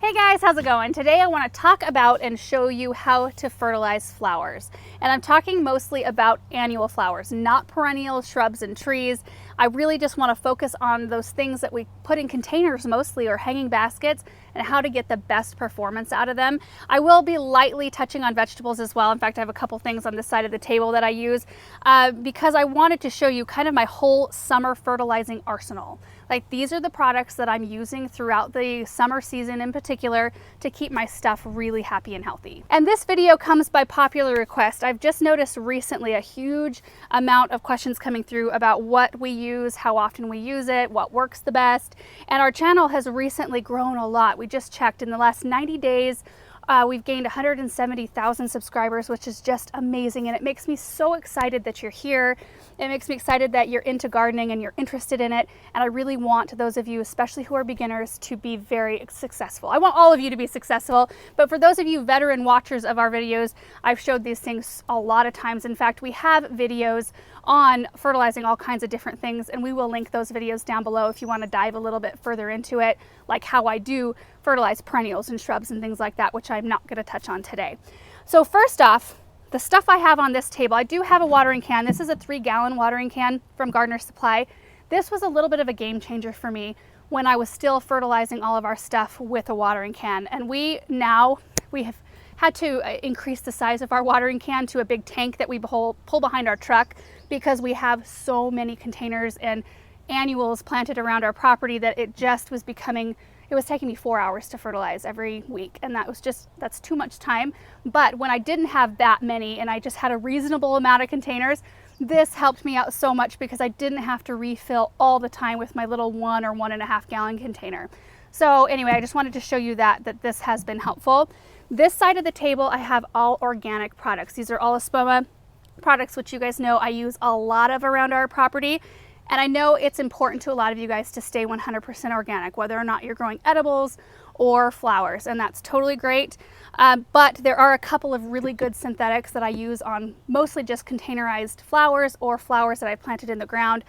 Hey guys, how's it going? Today I want to talk about and show you how to fertilize flowers. And I'm talking mostly about annual flowers, not perennial shrubs and trees. I really just want to focus on those things that we put in containers mostly or hanging baskets and how to get the best performance out of them. I will be lightly touching on vegetables as well. In fact, I have a couple things on this side of the table that I use because I wanted to show you kind of my whole summer fertilizing arsenal. Like, these are the products that I'm using throughout the summer season in particular to keep my stuff really happy and healthy. And this video comes by popular request. I've just noticed recently a huge amount of questions coming through about what we use, how often we use it, what works the best. And our channel has recently grown a lot. We just checked in the last 90 days. We've gained 170,000 subscribers, which is just amazing. And it makes me so excited that you're here. It makes me excited that you're into gardening and you're interested in it. And I really want those of you, especially who are beginners, to be very successful. I want all of you to be successful, but for those of you veteran watchers of our videos, I've showed these things a lot of times. In fact, we have videos on fertilizing all kinds of different things, and we will link those videos down below if you want to dive a little bit further into it, like how I do fertilize perennials and shrubs and things like that, which I'm not going to touch on today. So first off, the stuff I have on this table, I do have a watering can. This is a 3-gallon watering can from Gardener Supply. This was a little bit of a game changer for me when I was still fertilizing all of our stuff with a watering can. And we have had to increase the size of our watering can to a big tank that we pull behind our truck because we have so many containers and annuals planted around our property that it just was becoming, it was taking me 4 hours to fertilize every week, and that's too much time. But when I didn't have that many and I just had a reasonable amount of containers, this helped me out so much because I didn't have to refill all the time with my little 1 or 1.5 gallon container. So anyway, I just wanted to show you that this has been helpful. This side of the table, I have all organic products. These are all Espoma products, which you guys know I use a lot of around our property. And I know it's important to a lot of you guys to stay 100% organic, whether or not you're growing edibles or flowers, and that's totally great. But there are a couple of really good synthetics that I use on mostly just containerized flowers or flowers that I planted in the ground,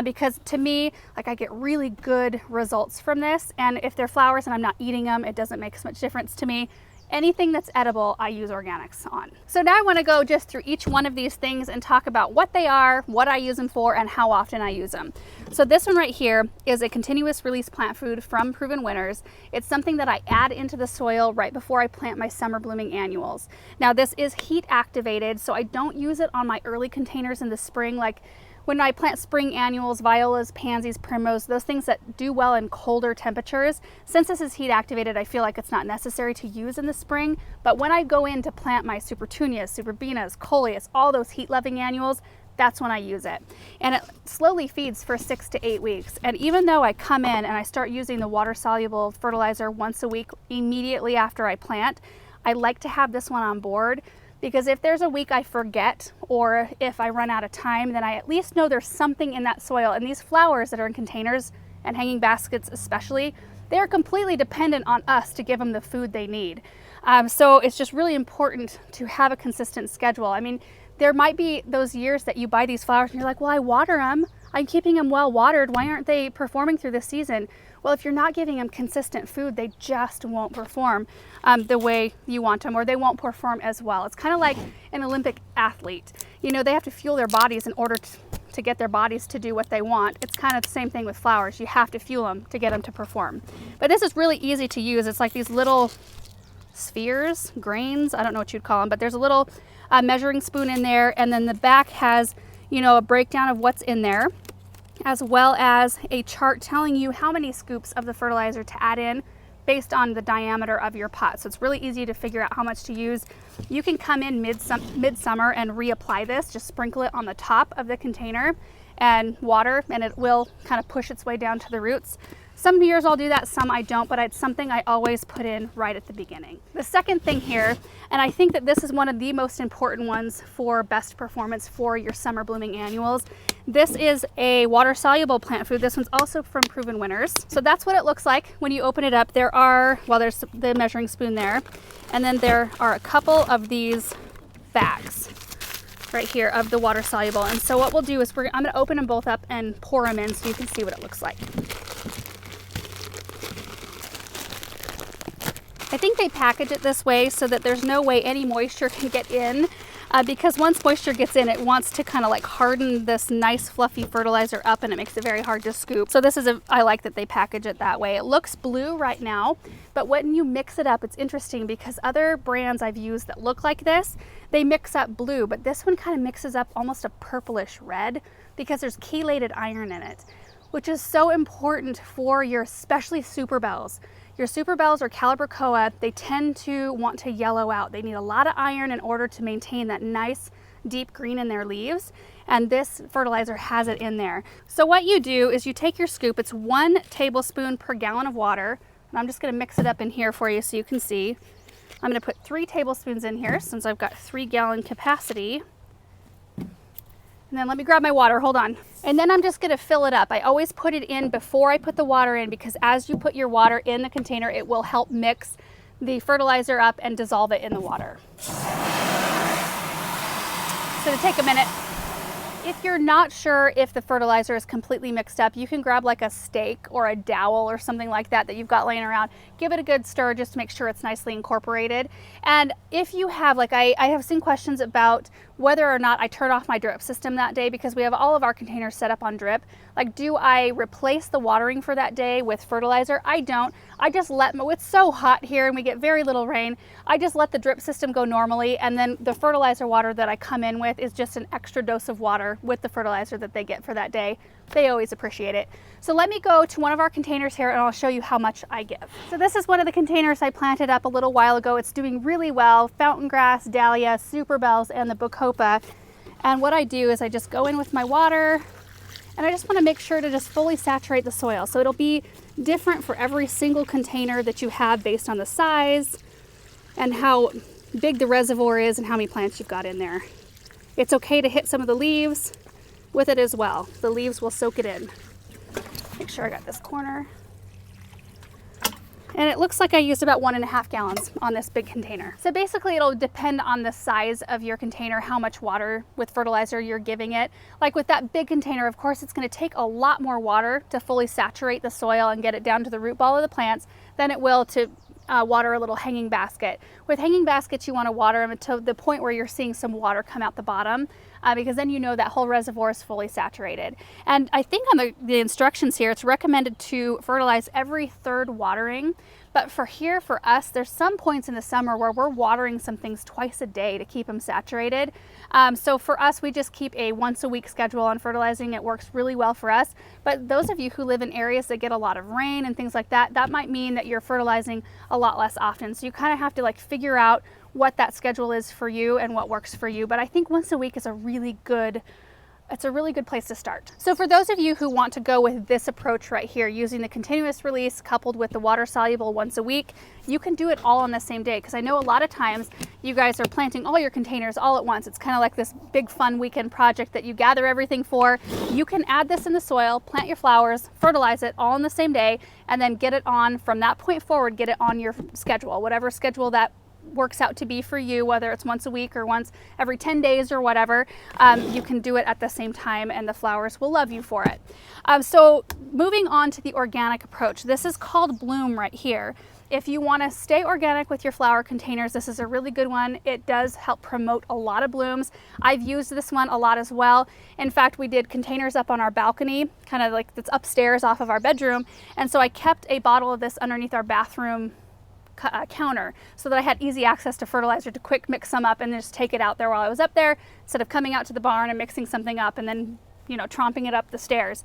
because to me, like, I get really good results from this. And if they're flowers and I'm not eating them, it doesn't make as much difference to me. Anything that's edible, I use organics on. So now I want to go just through each one of these things and talk about what they are, what I use them for, and how often I use them. So this one right here is a continuous release plant food from Proven Winners. It's something that I add into the soil right before I plant my summer blooming annuals. Now, this is heat activated, so I don't use it on my early containers in the spring. Like, when I plant spring annuals, violas, pansies, primrose, those things that do well in colder temperatures, since this is heat activated, I feel like it's not necessary to use in the spring. But when I go in to plant my supertunias, superbenas, coleus, all those heat loving annuals, that's when I use it. And it slowly feeds for 6 to 8 weeks. And even though I come in and I start using the water soluble fertilizer once a week immediately after I plant, I like to have this one on board, because if there's a week I forget or if I run out of time, then I at least know there's something in that soil. And these flowers that are in containers and hanging baskets especially, they are completely dependent on us to give them the food they need. So it's just really important to have a consistent schedule. I mean, there might be those years that you buy these flowers and you're like, well, I water them. I'm keeping them well watered. Why aren't they performing through the season? Well, if you're not giving them consistent food, they just won't perform the way you want them, or they won't perform as well. It's kind of like an Olympic athlete. You know, they have to fuel their bodies in order to get their bodies to do what they want. It's kind of the same thing with flowers. You have to fuel them to get them to perform. But this is really easy to use. It's like these little spheres, grains, I don't know what you'd call them, but there's a little measuring spoon in there, and then the back has, you know, a breakdown of what's in there, as well as a chart telling you how many scoops of the fertilizer to add in based on the diameter of your pot. So it's really easy to figure out how much to use. You can come in midsummer and reapply this, just sprinkle it on the top of the container and water, and it will kind of push its way down to the roots. Some years I'll do that, some I don't, but it's something I always put in right at the beginning. The second thing here, and I think that this is one of the most important ones for best performance for your summer blooming annuals. This is a water soluble plant food. This one's also from Proven Winners. So that's what it looks like when you open it up. There's the measuring spoon there, and then there are a couple of these bags right here of the water soluble. And so what we'll do is I'm gonna open them both up and pour them in so you can see what it looks like. I think they package it this way so that there's no way any moisture can get in, because once moisture gets in, it wants to kind of like harden this nice fluffy fertilizer up, and it makes it very hard to scoop. So this is I like that they package it that way. It looks blue right now, but when you mix it up, it's interesting because other brands I've used that look like this, they mix up blue, but this one kind of mixes up almost a purplish red because there's chelated iron in it, which is so important for your, especially superbells. Your superbells or calibrachoa, they tend to want to yellow out. They need a lot of iron in order to maintain that nice deep green in their leaves, and this fertilizer has it in there. So what you do is you take your scoop, it's 1 tablespoon per gallon of water, and I'm just gonna mix it up in here for you so you can see. I'm gonna put 3 tablespoons in here since I've got 3-gallon capacity. And then let me grab my water, hold on. And then I'm just gonna fill it up. I always put it in before I put the water in, because as you put your water in the container, it will help mix the fertilizer up and dissolve it in the water. So to take a minute, if you're not sure if the fertilizer is completely mixed up, you can grab like a stake or a dowel or something like that you've got laying around. Give it a good stir just to make sure it's nicely incorporated. And if you have, like I have seen questions about whether or not I turn off my drip system that day, because we have all of our containers set up on drip. Like, do I replace the watering for that day with fertilizer? I don't. I just let, it's so hot here and we get very little rain, I just let the drip system go normally, and then the fertilizer water that I come in with is just an extra dose of water with the fertilizer that they get for that day. They always appreciate it. So let me go to one of our containers here and I'll show you how much I give. So this is one of the containers I planted up a little while ago. It's doing really well. Fountain grass, dahlia, superbells, and the bacopa. And what I do is I just go in with my water, and I just want to make sure to just fully saturate the soil. So it'll be different for every single container that you have based on the size and how big the reservoir is and how many plants you've got in there. It's okay to hit some of the leaves with it as well. The leaves will soak it in. Make sure I got this corner. And it looks like I used about 1.5 gallons on this big container. So basically it'll depend on the size of your container, how much water with fertilizer you're giving it. Like with that big container, of course, it's gonna take a lot more water to fully saturate the soil and get it down to the root ball of the plants than it will to water a little hanging basket. With hanging baskets, you want to water them to the point where you're seeing some water come out the bottom, because then you know that whole reservoir is fully saturated. And I think on the instructions here, it's recommended to fertilize every 3rd watering. But for us, there's some points in the summer where we're watering some things twice a day to keep them saturated. So for us, we just keep a once-a-week schedule on fertilizing. It works really well for us. But those of you who live in areas that get a lot of rain and things like that, that might mean that you're fertilizing a lot less often. So you kind of have to like figure out what that schedule is for you and what works for you. But I think once a week is a really good place to start. So for those of you who want to go with this approach right here, using the continuous release coupled with the water soluble once a week, you can do it all on the same day. Because I know a lot of times you guys are planting all your containers all at once. It's kind of like this big fun weekend project that you gather everything for. You can add this in the soil, plant your flowers, fertilize it all on the same day, and then get it on from that point forward, get it on your schedule, whatever schedule that works out to be for you, whether it's once a week or once every 10 days or whatever. You can do it at the same time and the flowers will love you for it. So moving on to the organic approach, this is called Bloom right here. If you want to stay organic with your flower containers, this is a really good one. It does help promote a lot of blooms. I've used this one a lot as well. In fact, we did containers up on our balcony, kind of like that's upstairs off of our bedroom. And so I kept a bottle of this underneath our bathroom counter so that I had easy access to fertilizer to quick mix some up and then just take it out there while I was up there, instead of coming out to the barn and mixing something up and then, you know, tromping it up the stairs.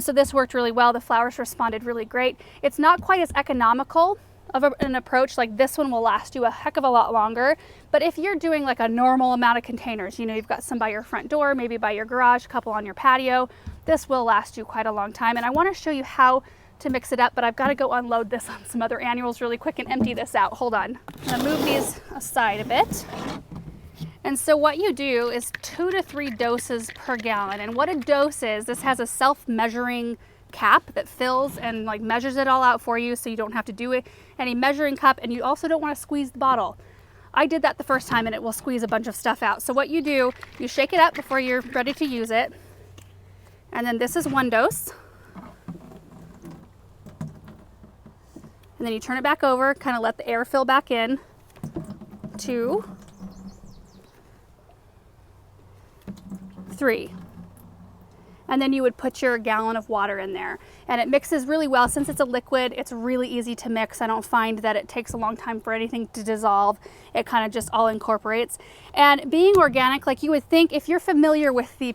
So this worked really well. The flowers responded really great. It's not quite as economical of an approach. Like this one will last you a heck of a lot longer. But if you're doing like a normal amount of containers, you know, you've got some by your front door, maybe by your garage, a couple on your patio, this will last you quite a long time. And I want to show you how to mix it up, but I've got to go unload this on some other annuals really quick and empty this out. Hold on. I'm going to move these aside a bit. And so what you do is 2 to 3 doses per gallon. And what a dose is, this has a self-measuring cap that fills and like measures it all out for you, so you don't have to do it any measuring cup, and you also don't want to squeeze the bottle. I did that the first time and it will squeeze a bunch of stuff out. So what you do, you shake it up before you're ready to use it. And then this is 1 dose. And then you turn it back over, kind of let the air fill back in. 2, 3. And then you would put your gallon of water in there. And it mixes really well. Since it's a liquid, it's really easy to mix. I don't find that it takes a long time for anything to dissolve. It kind of just all incorporates. And being organic, like you would think, if you're familiar with the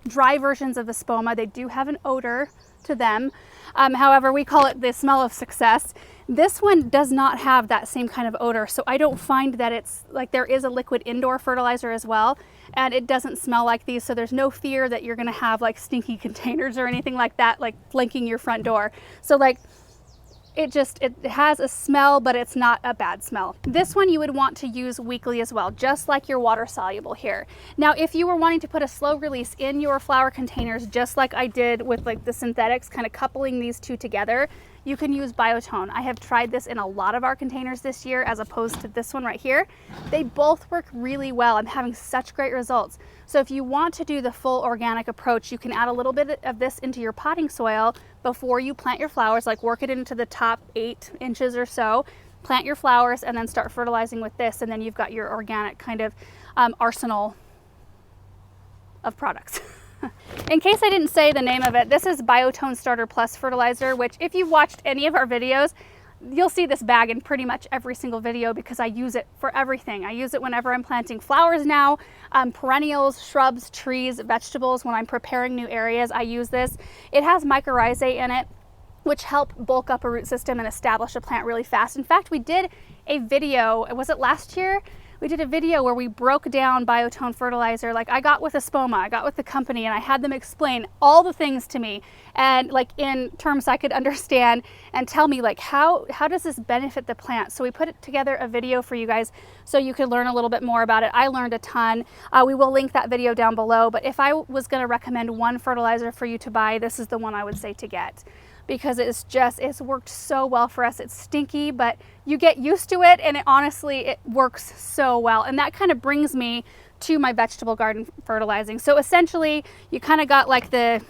dry versions of the spoma, they do have an odor to them. However, we call it the smell of success. This one does not have that same kind of odor, so I don't find that it's like, there is a liquid indoor fertilizer as well, and it doesn't smell like these, so there's no fear that you're gonna have like stinky containers or anything like that, like flanking your front door. So like, it has a smell, but it's not a bad smell. This one you would want to use weekly as well, just like your water soluble here. Now, if you were wanting to put a slow release in your flower containers, just like I did with like the synthetics, kind of coupling these two together, you can use Biotone. I have tried this in a lot of our containers this year as opposed to this one right here. They both work really well. I'm having such great results. So if you want to do the full organic approach, you can add a little bit of this into your potting soil before you plant your flowers, like work it into the top 8 inches or so, plant your flowers, and then start fertilizing with this, and then you've got your organic kind of arsenal of products. In case I didn't say the name of it, this is Biotone Starter Plus Fertilizer, which if you've watched any of our videos, you'll see this bag in pretty much every single video because I use it for everything. I use it whenever I'm planting flowers now, perennials, shrubs, trees, vegetables. When I'm preparing new areas, I use this. It has mycorrhizae in it, which help bulk up a root system and establish a plant really fast. In fact, we did a video, was it last year? We did a video where we broke down Biotone fertilizer. Like I got with a spoma, I got with the company, and I had them explain all the things to me, and like in terms I could understand, and tell me like how does this benefit the plant. So we put together a video for you guys so you could learn a little bit more about it. I learned a ton. We will link that video down below, but if I was going to recommend one fertilizer for you to buy, this is the one I would say to get, because it's worked so well for us. It's stinky, but you get used to it, and it works so well. And that kind of brings me to my vegetable garden fertilizing. So essentially, you kind of got like the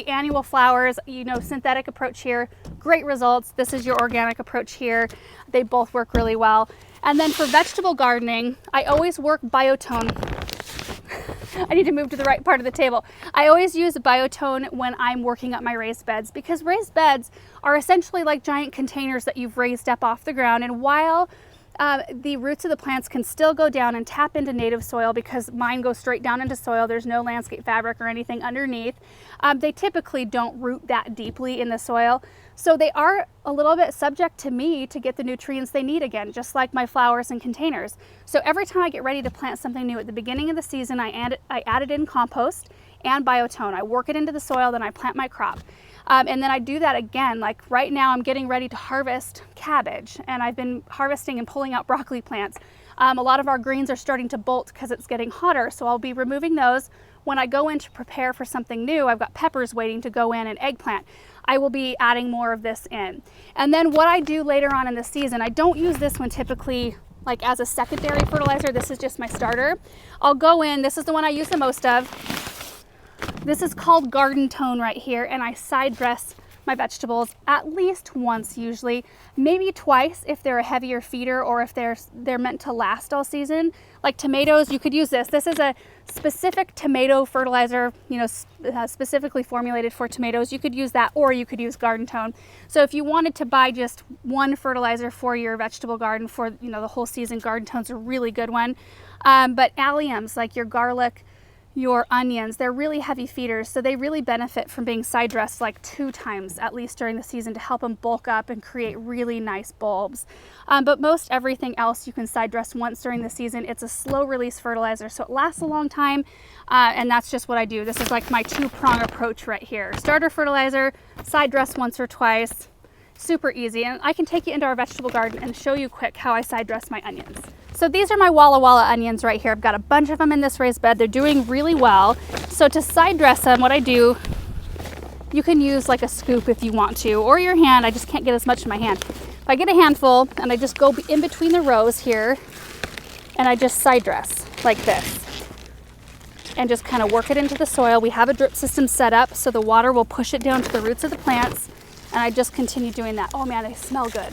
annual flowers, synthetic approach here, great results. This is your organic approach here. They both work really well. And then for vegetable gardening, I always work Biotone. I need to move to the right part of the table. I always use Biotone when I'm working up my raised beds, because raised beds are essentially like giant containers that you've raised up off the ground. And while the roots of the plants can still go down and tap into native soil, because mine goes straight down into soil, there's no landscape fabric or anything underneath, they typically don't root that deeply in the soil. So they are a little bit subject to me to get the nutrients they need again, just like my flowers and containers. So every time I get ready to plant something new at the beginning of the season, I added in compost and Biotone. I work it into the soil, then I plant my crop. And then I do that again. Like right now I'm getting ready to harvest cabbage, and I've been harvesting and pulling out broccoli plants. A lot of our greens are starting to bolt because it's getting hotter, so I'll be removing those. When I go in to prepare for something new, I've got peppers waiting to go in and eggplant. I will be adding more of this in. And then what I do later on in the season, I don't use this one typically like as a secondary fertilizer. This is just my starter. I'll go in, this is the one I use the most of. This is called Garden Tone right here, and I side dress my vegetables at least once, usually maybe twice if they're a heavier feeder or if they're meant to last all season. Like tomatoes, you could use this. This is a specific tomato fertilizer, specifically formulated for tomatoes. You could use that, or you could use Garden Tone. So if you wanted to buy just one fertilizer for your vegetable garden for the whole season, Garden Tone's a really good one. But alliums, like your garlic, your onions, they're really heavy feeders, so they really benefit from being side dressed like 2 times at least during the season to help them bulk up and create really nice bulbs. But most everything else you can side dress once during the season. It's a slow release fertilizer, so it lasts a long time, and that's just what I do. This is like my 2-prong approach right here. Starter fertilizer, side dress once or twice, super easy. And I can take you into our vegetable garden and show you quick how I side dress my onions. So these are my Walla Walla onions right here. I've got a bunch of them in this raised bed. They're doing really well. So to side dress them, what I do, you can use like a scoop if you want to, or your hand. I just can't get as much in my hand. If I get a handful and I just go in between the rows here and I just side dress like this and just kind of work it into the soil. We have a drip system set up so the water will push it down to the roots of the plants, And I just continue doing that. Oh man, they smell good.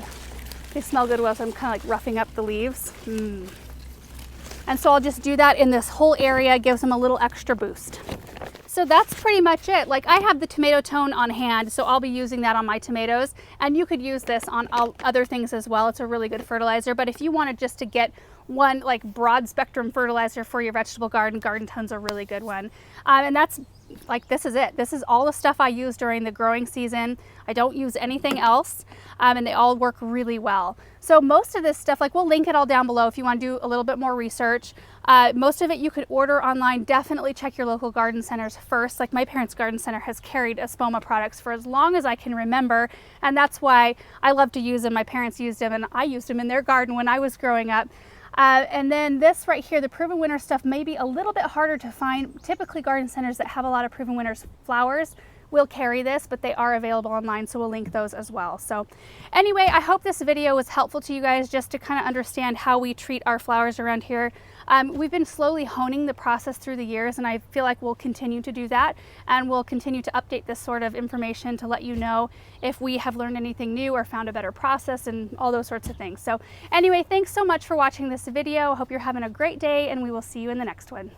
They smell good while I'm kind of like roughing up the leaves. And so I'll just do that in this whole area, gives them a little extra boost. So that's pretty much it. Like, I have the tomato tone on hand, so I'll be using that on my tomatoes, and you could use this on other things as well. It's a really good fertilizer, but if you wanted just to get one like broad spectrum fertilizer for your vegetable garden, Garden Tone's a really good one. And that's like, this is it. This is all the stuff I use during the growing season. I don't use anything else, and they all work really well. So most of this stuff, like, we'll link it all down below if you want to do a little bit more research. Most of it you could order online. Definitely check your local garden centers first. Like, my parents' garden center has carried Espoma products for as long as I can remember, and that's why I love to use them. My parents used them, and I used them in their garden when I was growing up. And then this right here, the Proven Winner stuff, may be a little bit harder to find. Typically garden centers that have a lot of Proven Winners flowers will carry this, but they are available online, so we'll link those as well. So anyway, I hope this video was helpful to you guys, just to kind of understand how we treat our flowers around here. We've been slowly honing the process through the years, and I feel like we'll continue to do that, and we'll continue to update this sort of information to let you know if we have learned anything new or found a better process and all those sorts of things. So anyway, thanks so much for watching this video. I hope you're having a great day, and we will see you in the next one.